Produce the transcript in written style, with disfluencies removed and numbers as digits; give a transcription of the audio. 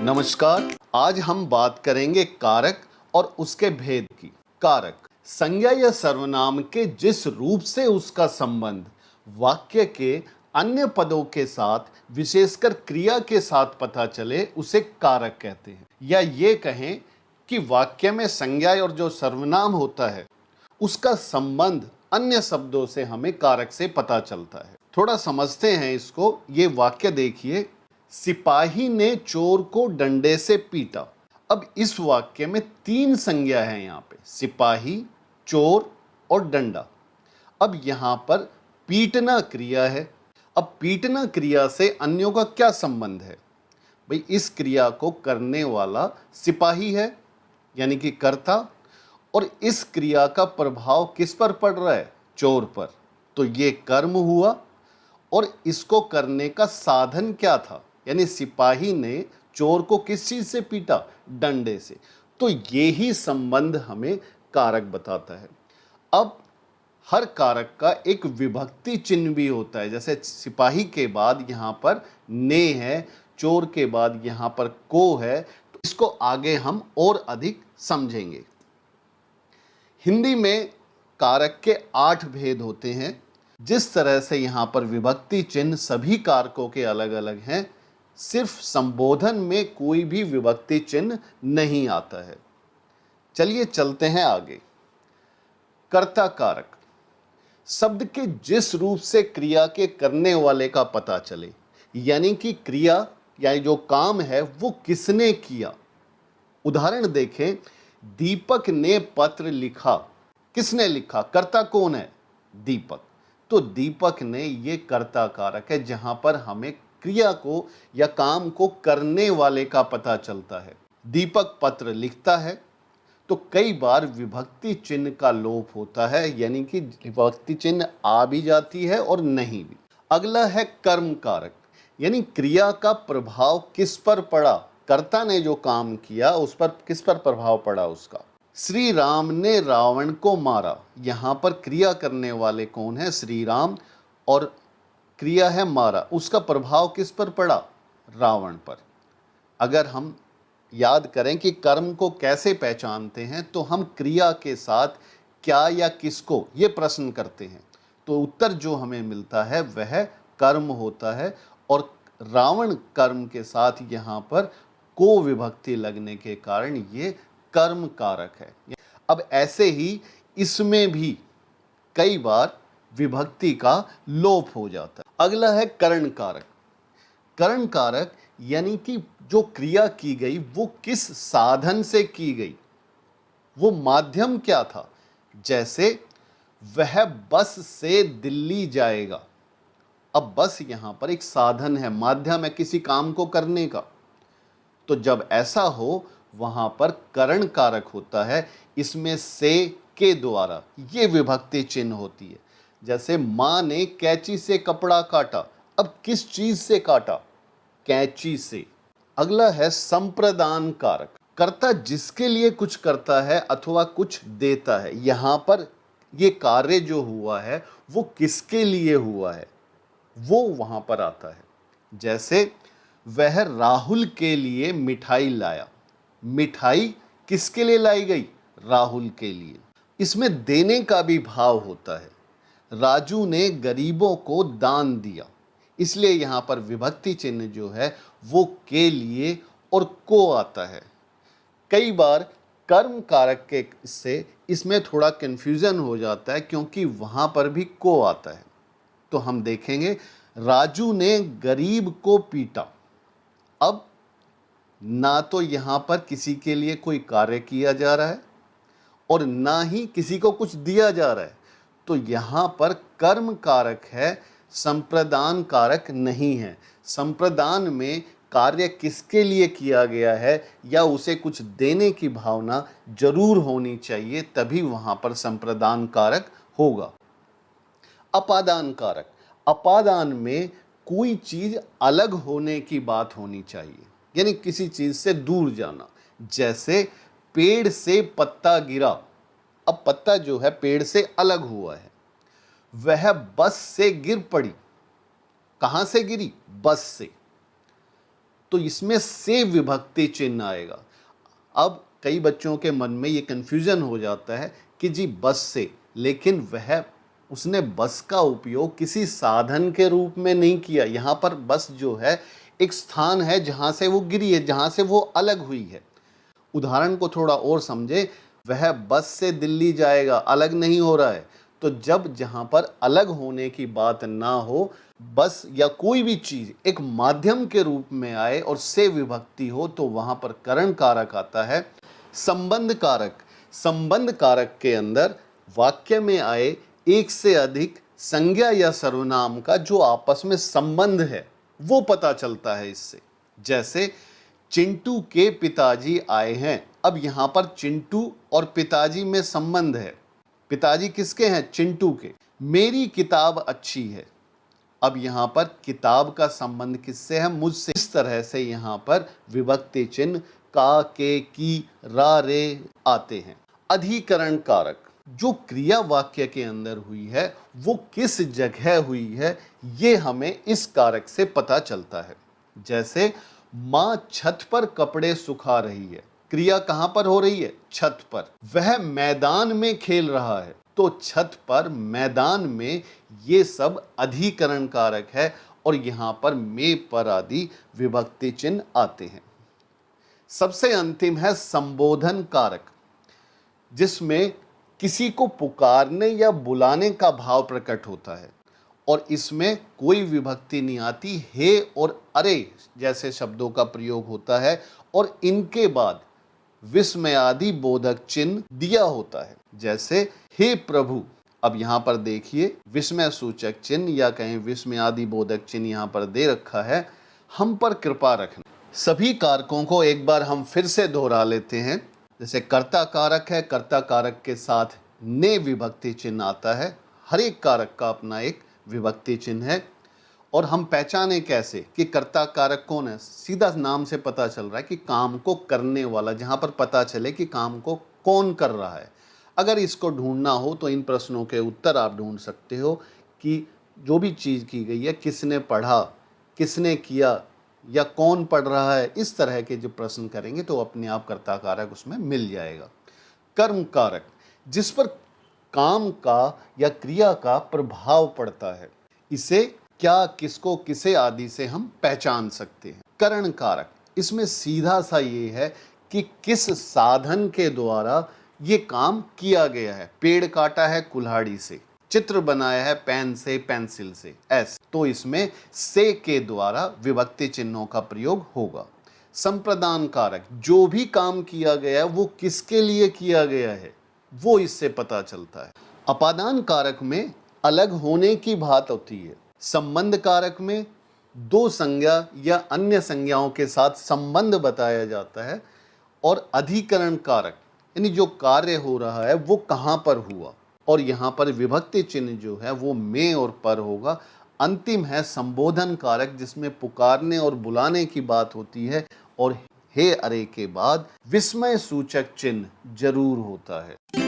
नमस्कार। आज हम बात करेंगे कारक और उसके भेद की। कारक संज्ञा या सर्वनाम के जिस रूप से उसका संबंध वाक्य के अन्य पदों के साथ विशेषकर क्रिया के साथ पता चले उसे कारक कहते हैं। या ये कहें कि वाक्य में संज्ञा और जो सर्वनाम होता है उसका संबंध अन्य शब्दों से हमें कारक से पता चलता है। थोड़ा समझते हैं इसको। ये वाक्य देखिए, सिपाही ने चोर को डंडे से पीटा। अब इस वाक्य में तीन संज्ञा है यहाँ पे, सिपाही, चोर और डंडा। अब यहाँ पर पीटना क्रिया है। अब पीटना क्रिया से अन्यों का क्या संबंध है? भाई इस क्रिया को करने वाला सिपाही है यानी कि कर्ता, और इस क्रिया का प्रभाव किस पर पड़ रहा है? चोर पर। तो ये कर्म हुआ और इसको करने का साधन क्या था? यानी सिपाही ने चोर को किस चीज से पीटा? डंडे से। तो ये ही संबंध हमें कारक बताता है। अब हर कारक का एक विभक्ति चिन्ह भी होता है। जैसे सिपाही के बाद यहाँ पर ने है, चोर के बाद यहाँ पर को है। तो इसको आगे हम और अधिक समझेंगे। हिंदी में कारक के 8 भेद होते हैं। जिस तरह से यहाँ पर विभक्ति चिन्ह सभी कारकों के अलग अलग हैं, सिर्फ संबोधन में कोई भी विभक्ति चिन्ह नहीं आता है। चलिए चलते हैं आगे। कर्ता कारक शब्द के जिस रूप से क्रिया के करने वाले का पता चले, यानी कि क्रिया या जो काम है वो किसने किया। उदाहरण देखें, दीपक ने पत्र लिखा। किसने लिखा? कर्ता कौन है? दीपक। तो दीपक ने, ये कर्ता कारक है जहां पर हमें क्रिया को या काम को करने वाले का पता चलता है। दीपक पत्र लिखता है तो कई बार विभक्ति चिन्ह का लोप होता है, यानी कि विभक्ति चिन्ह आ भी जाती है और नहीं भी। अगला है कर्म कारक, यानी क्रिया का प्रभाव किस पर पड़ा? कर्ता ने जो काम किया उस पर किस पर प्रभाव पड़ा उसका। श्री राम ने रावण को मारा। यहाँ पर क्रिया करने वाले कौन है? श्री राम, और क्रिया है मारा। उसका प्रभाव किस पर पड़ा? रावण पर। अगर हम याद करें कि कर्म को कैसे पहचानते हैं, तो हम क्रिया के साथ क्या या किसको ये प्रश्न करते हैं, तो उत्तर जो हमें मिलता है वह कर्म होता है। और रावण कर्म के साथ यहाँ पर को विभक्ति लगने के कारण ये कर्म कारक है। अब ऐसे ही इसमें भी कई बार विभक्ति का लोप हो जाता है। अगला है करण कारक। करण कारक यानी कि जो क्रिया की गई वो किस साधन से की गई, वो माध्यम क्या था। जैसे वह बस से दिल्ली जाएगा। अब बस यहां पर एक साधन है, माध्यम है किसी काम को करने का। तो जब ऐसा हो वहां पर करण कारक होता है। इसमें से के द्वारा ये विभक्ति चिन्ह होती है। जैसे मां ने कैंची से कपड़ा काटा। अब किस चीज से काटा? कैंची से। अगला है संप्रदान कारक। कर्ता जिसके लिए कुछ करता है अथवा कुछ देता है। यहां पर ये कार्य जो हुआ है वो किसके लिए हुआ है, वो वहां पर आता है। जैसे वह राहुल के लिए मिठाई लाया। मिठाई किसके लिए लाई गई? राहुल के लिए। इसमें देने का भी भाव होता है। राजू ने गरीबों को दान दिया। इसलिए यहां पर विभक्ति चिन्ह जो है वो के लिए और को आता है। कई बार कर्म कारक के से इसमें थोड़ा कंफ्यूजन हो जाता है, क्योंकि वहां पर भी को आता है। तो हम देखेंगे, राजू ने गरीब को पीटा। अब ना तो यहां पर किसी के लिए कोई कार्य किया जा रहा है और ना ही किसी को कुछ दिया जा रहा है। तो यहां पर कर्म कारक है, संप्रदान कारक नहीं है। संप्रदान में कार्य किसके लिए किया गया है या उसे कुछ देने की भावना जरूर होनी चाहिए, तभी वहां पर संप्रदान कारक होगा। अपादान कारक, अपादान में कोई चीज अलग होने की बात होनी चाहिए, यानी किसी चीज से दूर जाना। जैसे पेड़ से पत्ता गिरा। अब पत्ता जो है पेड़ से अलग हुआ है। वह बस से गिर पड़ी। कहां से गिरी? बस से। तो इसमें से विभक्ति चिन्ह आएगा। अब कई बच्चों के मन में ये कन्फ्यूजन हो जाता है कि जी बस से, लेकिन उसने बस का उपयोग किसी साधन के रूप में नहीं किया। यहाँ पर बस जो है एक स्थान है जहाँ से वो गिरी है, जहाँ से वो अलग हुई है। उदाहरण को थोड़ा और समझे, वह बस से दिल्ली जाएगा, अलग नहीं हो रहा है। तो जब जहाँ पर अलग होने की बात ना हो, बस या कोई भी चीज एक माध्यम के रूप में आए और से विभक्ति हो, तो वहां पर करण कारक आता है। संबंध कारक, संबंध कारक के अंदर वाक्य में आए एक से अधिक संज्ञा या सर्वनाम का जो आपस में संबंध है वो पता चलता है इससे। जैसे चिंटू के पिताजी आए हैं। अब यहां पर चिंटू और पिताजी में संबंध है। पिताजी किसके हैं? चिंटू के। मेरी किताब अच्छी है। अब यहां पर किताब का संबंध किससे है? मुझसे। इस तरह से यहां पर विभक्ति चिन्ह का, के, की, रा, रे आते हैं। अधिकरण कारक, जो क्रिया वाक्य के अंदर हुई है वो किस जगह हुई है, ये हमें इस कारक से पता चलता है। जैसे मां छत पर कपड़े सुखा रही है। क्रिया कहां पर हो रही है? छत पर। वह मैदान में खेल रहा है। तो छत पर, मैदान में, ये सब अधिकरण कारक है और यहां पर में, पर आदि विभक्ति चिन्ह आते हैं। सबसे अंतिम है संबोधन कारक, जिसमें किसी को पुकारने या बुलाने का भाव प्रकट होता है और इसमें कोई विभक्ति नहीं आती। हे और अरे जैसे शब्दों का प्रयोग होता है और इनके बाद विस्मयादि बोधक चिन्ह दिया होता है। जैसे हे प्रभु। अब यहां पर देखिए विस्मय सूचक चिन्ह या कहें विस्मयादि बोधक चिन्ह यहां पर दे रखा है, हम पर कृपा रखना। सभी कारकों को एक बार हम फिर से दोहरा लेते हैं। जैसे कर्ता कारक है, कर्ता कारक के साथ ने विभक्ति चिन्ह आता है। हर एक कारक का अपना एक विभक्ति चिन्ह है। और हम पहचाने कैसे कि कर्ता कारक कौन है? सीधा नाम से पता चल रहा है कि काम को करने वाला, जहां पर पता चले कि काम को कौन कर रहा है। अगर इसको ढूंढना हो तो इन प्रश्नों के उत्तर आप ढूंढ सकते हो कि जो भी चीज़ की गई है, किसने पढ़ा, किसने किया, या कौन पढ़ रहा है। इस तरह के जो प्रश्न करेंगे तो अपने आप कर्ता कारक उसमें मिल जाएगा। कर्म कारक, जिस पर काम का या क्रिया का प्रभाव पड़ता है, इसे क्या, किसको, किसे आदि से हम पहचान सकते हैं। करण कारक, इसमें सीधा सा ये है कि किस साधन के द्वारा ये काम किया गया है। पेड़ काटा है कुल्हाड़ी से, चित्र बनाया है पेन से, पेंसिल से, ऐसे। तो इसमें से के द्वारा विभक्ति चिन्हों का प्रयोग होगा। संप्रदान कारक, जो भी काम किया गया है वो किसके लिए किया गया है वो इससे पता चलता है। अपादान कारक में अलग होने की बात होती है। संबंध कारक में दो संज्ञा या अन्य संज्ञाओं के साथ संबंध बताया जाता है। और अधिकरण कारक यानी जो कार्य हो रहा है वो कहां पर हुआ, और यहां पर विभक्ति चिन्ह जो है वो में और पर होगा। अंतिम है संबोधन कारक, जिसमें पुकारने और बुलाने की बात होती है और हे अरे के बाद विस्मय सूचक चिन्ह जरूर होता है।